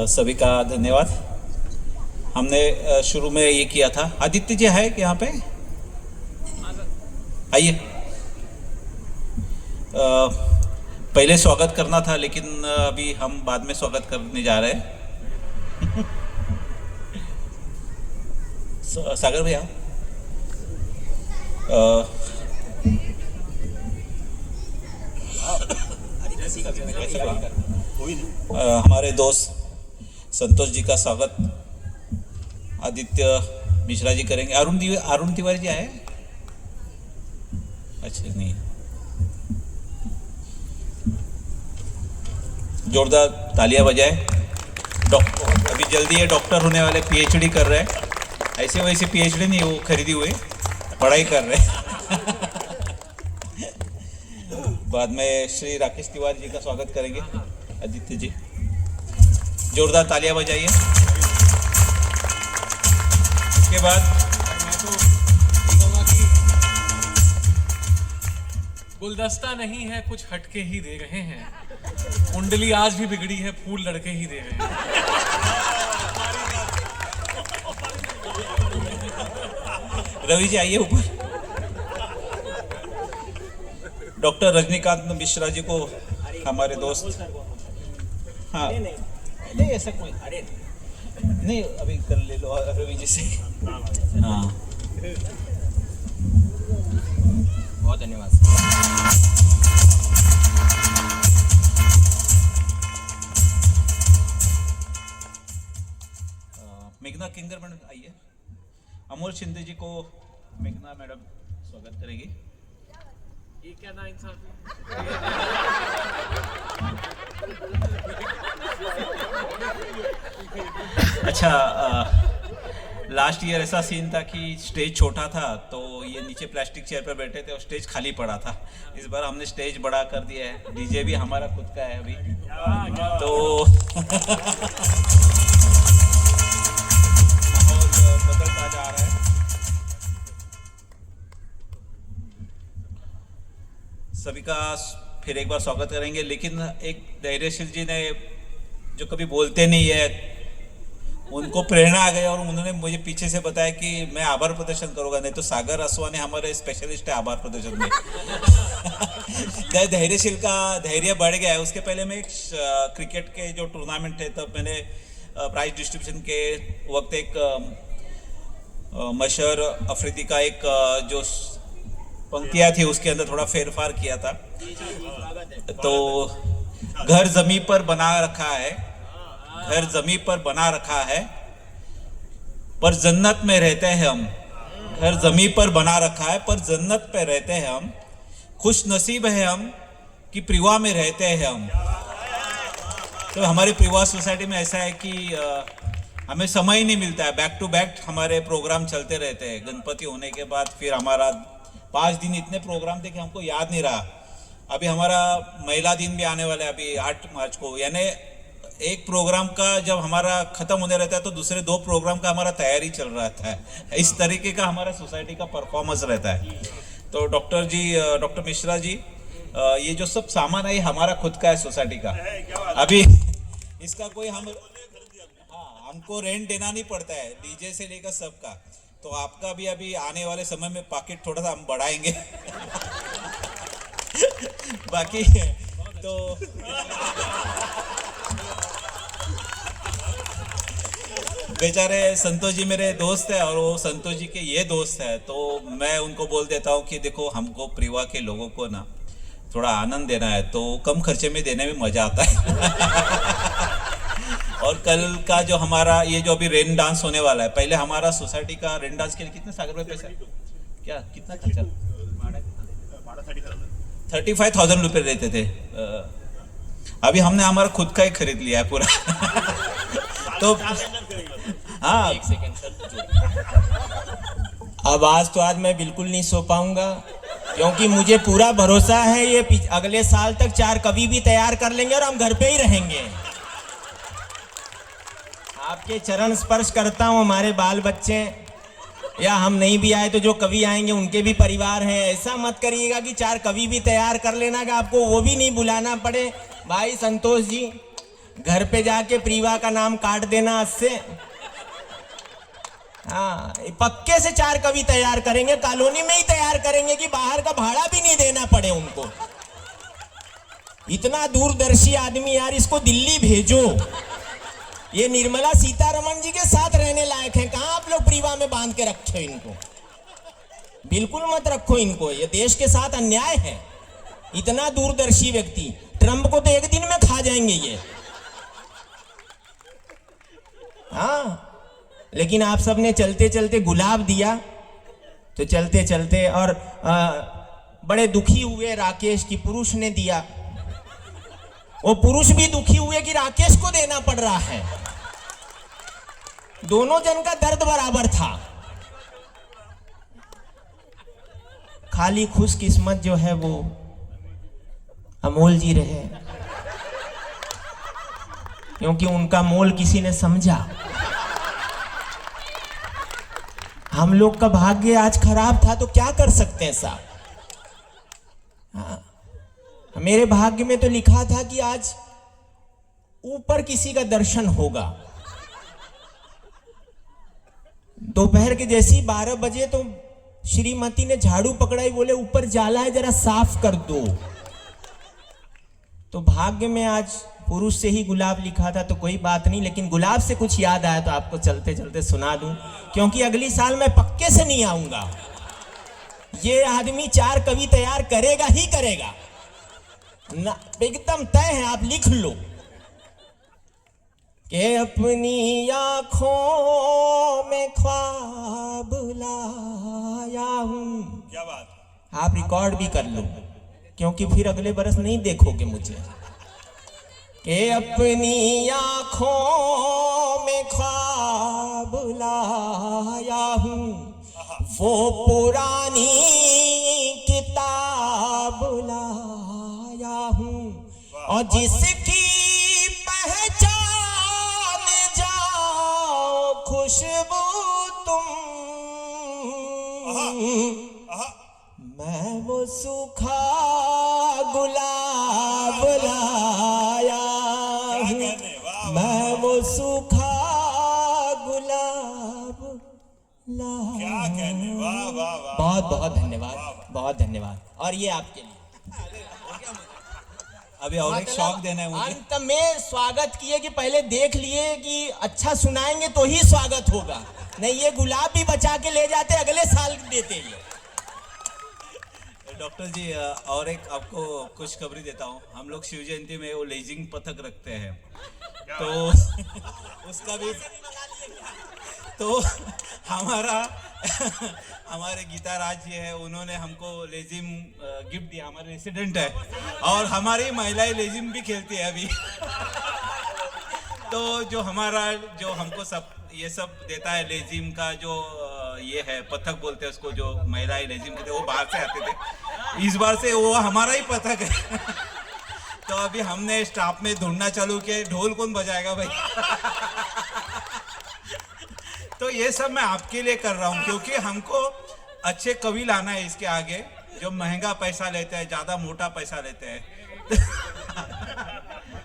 सभी का धन्यवाद। हमने शुरू में ये किया था। आदित्य जी है कि यहाँ पे आइए। पहले स्वागत करना था लेकिन अभी हम बाद में स्वागत करने जा रहे हैं। सागर भैया हमारे दोस्त संतोष जी का स्वागत आदित्य मिश्रा जी करेंगे। अरुण तिवारी जी आए? अच्छा नहीं। जोरदार तालियां बजाए। डॉक्टर अभी जल्दी है, डॉक्टर होने वाले, पीएचडी कर रहे हैं। ऐसे वैसे पीएचडी नहीं, वो खरीदी हुए पढ़ाई कर रहे हैं। बाद में श्री राकेश तिवारी जी का स्वागत करेंगे। आदित्य जी जोरदार तालियां बजाइए। उसके बाद मैं तो कहूँगा कि गुलदस्ता नहीं है, कुछ हटके ही दे रहे हैं। कुंडली आज भी बिगड़ी है, फूल लड़के ही दे रहे हैं। रवि जी आइए ऊपर। डॉक्टर रजनीकांत मिश्रा जी को, हमारे दोस्त। हाँ नहीं ऐसा कोई नहीं, अभी कर ले लो रवि जी से। हाँ बहुत धन्यवाद। मेघना किंगर मैडम आइए। अमोल शिंदे जी को मेघना मैडम स्वागत करेगी। ये क्या ना इंसाफ अच्छा, लास्ट ईयर ऐसा सीन था कि स्टेज छोटा था तो ये नीचे प्लास्टिक चेयर पर बैठे थे और स्टेज खाली पड़ा था। इस बार हमने स्टेज बड़ा कर दिया है। डीजे भी हमारा खुद का है अभी तो माहौल बदलता जा रहा है। सभी का फिर एक बार स्वागत करेंगे, लेकिन एक धैर्यशील जी ने, जो कभी बोलते नहीं है, उनको प्रेरणा आ गई और उन्होंने मुझे पीछे से बताया कि मैं आभार प्रदर्शन करूंगा। नहीं तो सागर असवाने हमारे स्पेशलिस्ट है आभार प्रदर्शन में। धैर्यशील का धैर्य बढ़ गया है। उसके पहले मैं एक क्रिकेट के जो टूर्नामेंट थे तब मैंने प्राइज डिस्ट्रीब्यूशन के वक्त एक मशहूर अफरीदी का एक जो पंक्तियाँ थी उसके अंदर थोड़ा फेरफार किया था। तो घर जमीन पर बना रखा है, घर जमीन पर बना रखा है, पर जन्नत में रहते हैं हम। घर जमीन पर बना रखा है पर जन्नत पे रहते हैं हम। खुश नसीब है हम कि परिवार में रहते हैं हम। तो हमारी परिवार सोसाइटी में ऐसा है कि हमें समय ही नहीं मिलता है। बैक टू बैक हमारे प्रोग्राम चलते रहते हैं। गणपति होने के बाद फिर हमारा 5 दिन इतने प्रोग्राम थे कि हमको याद नहीं रहा। अभी हमारा महिला दिन भी आने वाला है अभी 8 मार्च को। यानी एक प्रोग्राम का जब हमारा खत्म होने रहता है तो दूसरे 2 प्रोग्राम का हमारा तैयारी चल रहा है। इस तरीके का हमारा सोसाइटी का परफॉर्मेंस रहता है। तो डॉक्टर मिश्रा जी, ये जो सब सामान है हमारा खुद का है सोसाइटी का। अभी इसका कोई हमको रेंट देना नहीं पड़ता है, डीजे से लेकर सबका। तो आपका भी अभी आने वाले समय में पॉकेट थोड़ा सा हम बढ़ाएंगे। बाकी तो बेचारे संतोष जी मेरे दोस्त है और वो संतोष जी के ये दोस्त है, तो मैं उनको बोल देता हूँ कि देखो हमको परिवार के लोगों को ना थोड़ा आनंद देना है तो कम खर्चे में देने में मजा आता है। और कल का जो हमारा ये जो अभी रेन डांस होने वाला है, पहले हमारा सोसाइटी का रेन डांस के लिए कितने सागर में पैसा क्या कितना खर्चा? 35,000 रुपये लेते थे। अभी हमने हमारा खुद का ही खरीद लिया है पूरा। तो हाँ, अब आज मैं बिल्कुल नहीं सो पाऊंगा क्योंकि मुझे पूरा भरोसा है ये अगले साल तक 4 कवि भी तैयार कर लेंगे और हम घर पे ही रहेंगे। आपके चरण स्पर्श करता हूँ। हमारे बाल बच्चे या हम नहीं भी आए तो जो कवि आएंगे उनके भी परिवार हैं। ऐसा मत करिएगा कि 4 कवि भी तैयार कर लेना कि आपको वो भी नहीं बुलाना पड़े। भाई संतोष जी, घर पे जाके प्रीवा का नाम काट देना आज से। हाँ, पक्के से 4 कवि तैयार करेंगे, कॉलोनी में ही तैयार करेंगे कि बाहर का भाड़ा भी नहीं देना पड़े उनको। इतना दूरदर्शी आदमी यार, इसको दिल्ली भेजो। ये निर्मला सीतारमण जी के साथ रहने लायक है। कहां आप लोग प्रीवा में बांध के रखे हो इनको? बिल्कुल मत रखो इनको, ये देश के साथ अन्याय है। इतना दूरदर्शी व्यक्ति, ट्रंप को तो एक दिन में खा जाएंगे ये। हाँ, लेकिन आप सबने चलते चलते गुलाब दिया, तो चलते चलते और बड़े दुखी हुए राकेश की पुरुष ने दिया। वो पुरुष भी दुखी हुए कि राकेश को देना पड़ रहा है। दोनों जन का दर्द बराबर था। खाली खुशकिस्मत जो है वो अमोल जी रहे, क्योंकि उनका मोल किसी ने समझा। हम लोग का भाग्य आज खराब था तो क्या कर सकते हैं साहब। हाँ, मेरे भाग्य में तो लिखा था कि आज ऊपर किसी का दर्शन होगा। दोपहर के जैसी 12 बजे तो श्रीमती ने झाड़ू पकड़ाई, बोले ऊपर जाला है जरा साफ कर दो। तो भाग्य में आज पुरुष से ही गुलाब लिखा था तो कोई बात नहीं, लेकिन गुलाब से कुछ याद आया तो आपको चलते चलते सुना दूं, क्योंकि अगली साल मैं पक्के से नहीं आऊंगा। ये आदमी 4 कवि तैयार करेगा ही करेगा ना, एकदम तय है। आप लिख लो कि अपनी आंखों में ख्वाब लाया हूं। क्या बात। आप रिकॉर्ड भी कर लो, क्योंकि फिर अगले बरस नहीं देखोगे मुझे। कि अपनी आंखों में ख्वाब लाया हूं, वो पुरानी किताब लाया हूं, और जिसकी पहचान जाओ खुशबू तुम। मैं वो सूखा गुलाब लाया हूं, मैं वो सूखा गुलाब लाया। क्या कहने, वाह वाह वाह। बहुत बहुत धन्यवाद, बहुत धन्यवाद। और ये आपके लिए अभी और एक शौक देना है मुझे। अंत में स्वागत किए कि पहले देख लिए कि अच्छा सुनाएंगे तो ही स्वागत होगा, नहीं ये गुलाब भी बचा के ले जाते, अगले साल देते ये। डॉक्टर जी, और एक आपको खुशखबरी देता हूँ। हम लोग शिव जयंती में वो लेजिंग पथक रखते हैं, तो उसका भी तो हमारे गीता राज जी है, उन्होंने हमको लेजिम गिफ्ट दिया। हमारे रेसिडेंट है और हमारी महिलाएं लेजिम भी खेलती है अभी। तो जो हमको सब ये सब देता है, लेजिम का जो ये है पथक बोलते हैं उसको, जो महिलाएं लेजिम खेलते वो बाहर से आते थे। इस बार से वो हमारा ही पथक है। तो अभी हमने स्टाफ में ढूंढना चालू किया, ढोल कौन बजाएगा भाई। तो ये सब मैं आपके लिए कर रहा हूँ, क्योंकि हमको अच्छे कवि लाना है इसके आगे, जो महंगा पैसा लेते हैं, ज्यादा मोटा पैसा लेते हैं।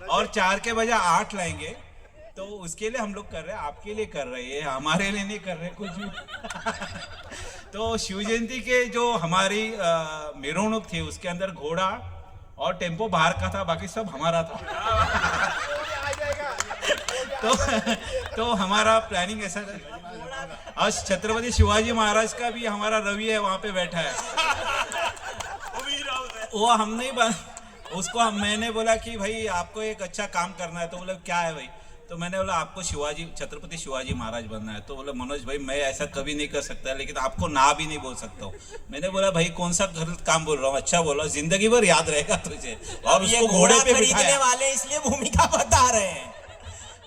और 4 के बजाय 8 लाएंगे, तो उसके लिए हम लोग कर रहे हैं, आपके लिए कर रहे हैं, हमारे लिए नहीं कर रहे कुछ भी। तो शिव जयंती के जो हमारी मेहरुणुक थी, उसके अंदर घोड़ा और टेम्पो बाहर का था, बाकी सब हमारा था। तो हमारा प्लानिंग ऐसा है। आज छत्रपति शिवाजी महाराज का भी हमारा रवि है, वहां पे बैठा है। वो हम नहीं उसको मैंने बोला कि भाई आपको एक अच्छा काम करना है, तो बोला क्या है भाई, तो मैंने बोला आपको छत्रपति शिवाजी महाराज बनना है। तो बोला मनोज भाई मैं ऐसा कभी नहीं कर सकता, लेकिन आपको ना भी नहीं बोल सकता हूँ। मैंने बोला भाई कौन सा गलत काम बोल रहा हूँ, अच्छा बोला, जिंदगी भर याद रहेगा तुझे। और उसको घोड़े पे बिठाया वाले, इसलिए भूमिका बता रहे हैं।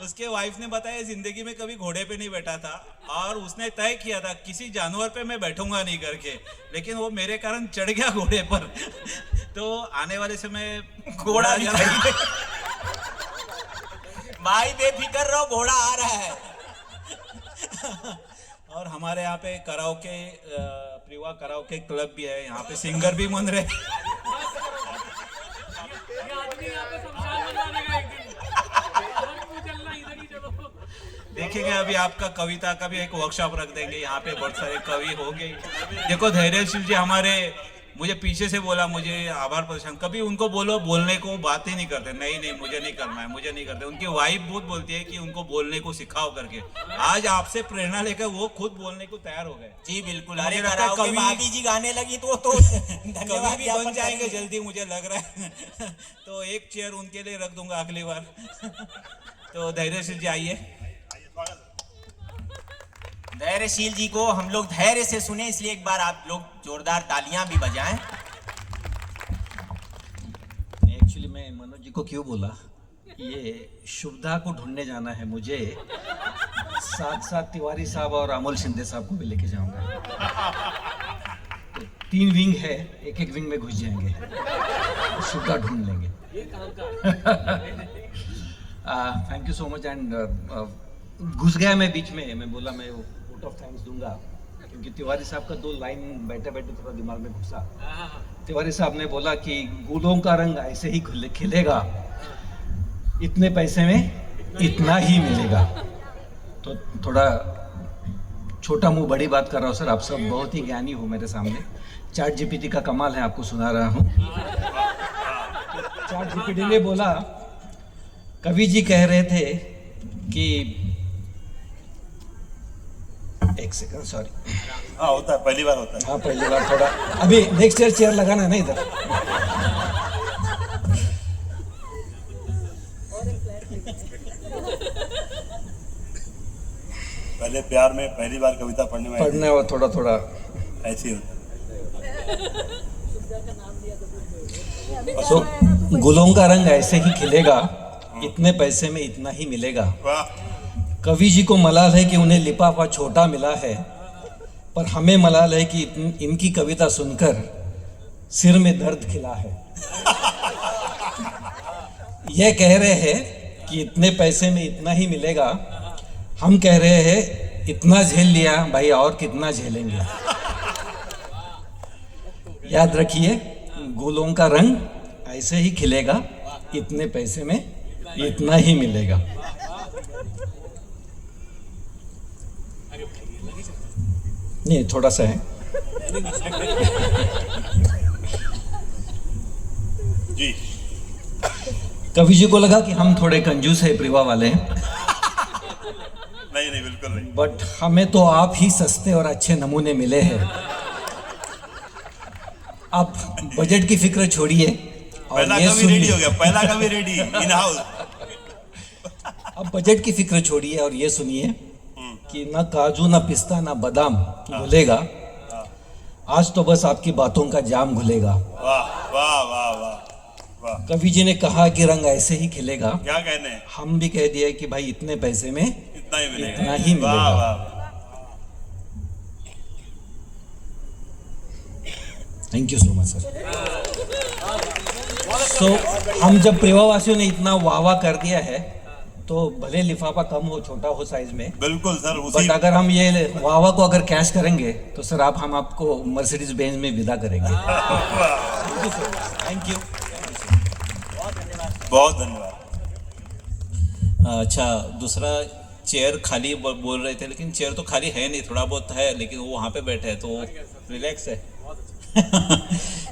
उसके वाइफ ने बताया जिंदगी में कभी घोड़े पे नहीं बैठा था, और उसने तय किया था किसी जानवर पे मैं बैठूंगा नहीं करके, लेकिन वो मेरे कारण चढ़ गया घोड़े पर। तो आने वाले समय घोड़ा भाई बेफिक्र रहो, घोड़ा आ रहा है। और हमारे यहाँ पे कराओके, प्रीवा कराओके क्लब भी है, यहाँ पे सिंगर भी बन रहे। आदमी यहाँ पे शमशान बनवा देगा एक दिन। और क्यों चलना, इधर ही चलो। देखेंगे अभी आपका कविता का भी एक वर्कशॉप रख देंगे यहाँ पे, बहुत सारे कवि होंगे। देखो धैर्यशील जी हमारे, मुझे पीछे से बोला मुझे आभार प्रदर्शन, कभी उनको बोलो बोलने को बात ही नहीं करते, नहीं नहीं मुझे नहीं करना है, मुझे नहीं करते। उनकी वाइफ बहुत बोलती है कि उनको बोलने को सिखाओ करके। आज आपसे प्रेरणा लेकर वो खुद बोलने को तैयार हो गए। जी बिल्कुल। मुझे अरे लगता है कराओके कवि- भाभी जी गाने लगी तो कवि धन्यवाद भी ज्ञापन बन जाएंगे करेंगे। जल्दी, मुझे लग रहा है। तो एक चेयर उनके लिए रख दूंगा अगली बार। तो धैर्यशील जी आइए। धैर्यशील जी को हम लोग धैर्य से सुने, इसलिए एक बार आप लोग जोरदार तालियां भी बजाएं। एक्चुअली मैं मनोज जी को क्यों बोला, ये शुभदा को ढूंढने जाना है मुझे, साथ साथ तिवारी साहब और अमोल शिंदे साहब को भी लेके जाऊंगा। तो 3 विंग है, एक एक विंग में घुस जाएंगे, शुभदा ढूंढ लेंगे। Thank you so much. And घुस गया मैं बीच में, मैं बोला मैं वोट ऑफ थैंक्स दूंगा, क्योंकि तिवारी साहब का 2 लाइन बैठे बैठे थोड़ा दिमाग में घुसा। तिवारी साहब ने बोला कि गुलों का रंग ऐसे ही खिलेगा, इतने पैसे में इतना ही मिलेगा। तो थोड़ा छोटा मुंह बड़ी बात कर रहा हूँ सर, आप सब बहुत ही ज्ञानी हो मेरे सामने। चैट जीपीटी का कमाल है, आपको सुना रहा हूँ। चैट जीपीटी ने बोला, कवि जी कह रहे थे कि एक सेकंड, सॉरी। हाँ होता है, पहली बार होता है। हाँ पहली बार थोड़ा, अभी नेक्स्ट ईयर चेयर लगाना है ना इधर। पहले प्यार में पहली बार कविता पढ़ने में पढ़ने और थोड़ा थोड़ा ऐसी होता है। तो गुलों का रंग ऐसे ही खिलेगा, इतने पैसे में इतना ही मिलेगा। वाह, कवि जी को मलाल है कि उन्हें लिफाफा छोटा मिला है, पर हमें मलाल है कि इनकी कविता सुनकर सिर में दर्द खिला है। यह कह रहे हैं कि इतने पैसे में इतना ही मिलेगा, हम कह रहे हैं इतना झेल लिया भाई, और कितना झेलेंगे। याद रखिए, गुलों का रंग ऐसे ही खिलेगा, इतने पैसे में इतना ही मिलेगा। नहीं थोड़ा सा है जी। कवि जी को लगा कि हम थोड़े कंजूस है, प्रिवा वाले हैं, नहीं नहीं बिल्कुल नहीं। बट हमें तो आप ही सस्ते और अच्छे नमूने मिले हैं। अब बजट की फिक्र छोड़िए और पहला ये कवि रेडी सुनिए। हो गया, पहला कवि रेडी इन हाउस। अब बजट की फिक्र छोड़िए और ये सुनिए कि ना काजू ना पिस्ता ना बादाम घुलेगा, आज तो बस आपकी बातों का जाम घुलेगा। वाह वाह वाह वाह वाह, कवि जी ने कहा कि रंग ऐसे ही खिलेगा, क्या कहने हैं, हम भी कह दिए कि भाई इतने पैसे में इतना ही मिलेगा। इतना ही वाह मिलेगा। वाह वाह। Thank you so much sir. So हम जब प्रेवावासियों ने इतना वाह वाह कर दिया है, तो भले लिफाफा कम हो, छोटा हो साइज में, बिल्कुल सर, उसी बट अगर हम ये वाह वाह को अगर कैश करेंगे तो सर हम आपको मर्सिडीज बेंज में विदा करेंगे। Thank you. बहुत धन्यवाद। अच्छा, दूसरा चेयर खाली बोल रहे थे, लेकिन चेयर तो खाली है नहीं, थोड़ा बहुत है, लेकिन वो वहाँ पे बैठे हैं तो रिलैक्स है।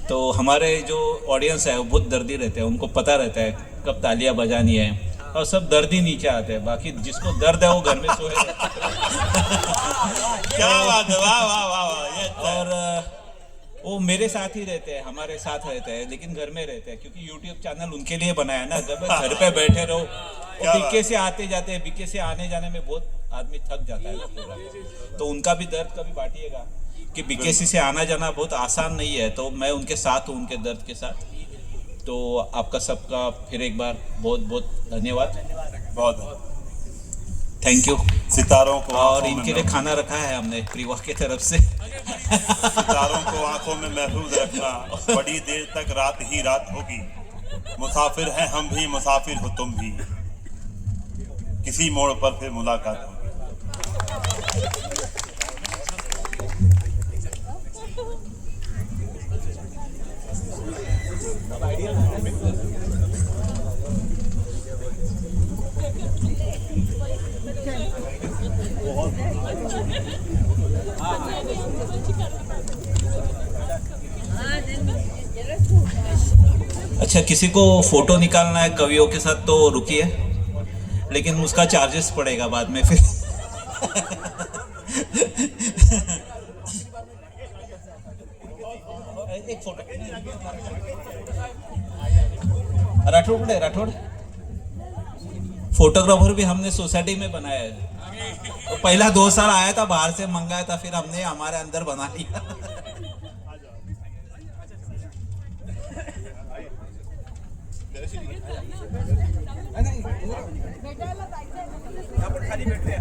तो हमारे जो ऑडियंस है वो बहुत दर्दी रहते हैं, उनको पता रहता है कब तालियां बजानी है, और सब दर्दी नीचे आते हैं, बाकी जिसको दर्द है वो घर में सोए। क्या बात है, वाह वाह वाह वाह, ये अच्छा है। और वो मेरे साथ ही रहते हैं, हमारे साथ रहते हैं, लेकिन घर में रहते हैं, क्योंकि यूट्यूब चैनल उनके लिए बनाया है ना। जब घर पे बैठे रहो, क्या वो बात। बीके से आते जाते हैं, बीके से आने जाने में बहुत आदमी थक जाता है ना पूरा। तो उनका भी दर्द कभी बांटिएगा कि बीकेसी से आना जाना बहुत आसान नहीं है, तो मैं उनके साथ हूँ, उनके दर्द के साथ। तो आपका सबका फिर एक बार बहुत बहुत धन्यवाद, बहुत थैंक यू। सितारों को और आंखों में इनके लिए खाना रखा है हमने प्रिवा की तरफ से। सितारों को आंखों में महफूज रखना, बड़ी देर तक रात ही रात होगी। मुसाफिर हैं हम भी, मुसाफिर हो तुम भी, किसी मोड़ पर फिर मुलाकात होगी। अच्छा, किसी को फोटो निकालना है कवियों के साथ तो रुकिए, लेकिन उसका चार्जेस पड़ेगा बाद में फिर। एक फोटो राठौड़ कुठे आहे? राठौड़ फोटोग्राफर भी हमने सोसाइटी में बनाया है। तो पहला 2 साल आया था, बाहर से मंगाया था, फिर हमने हमारे अंदर बना लिया। आपण खाली भेटूया।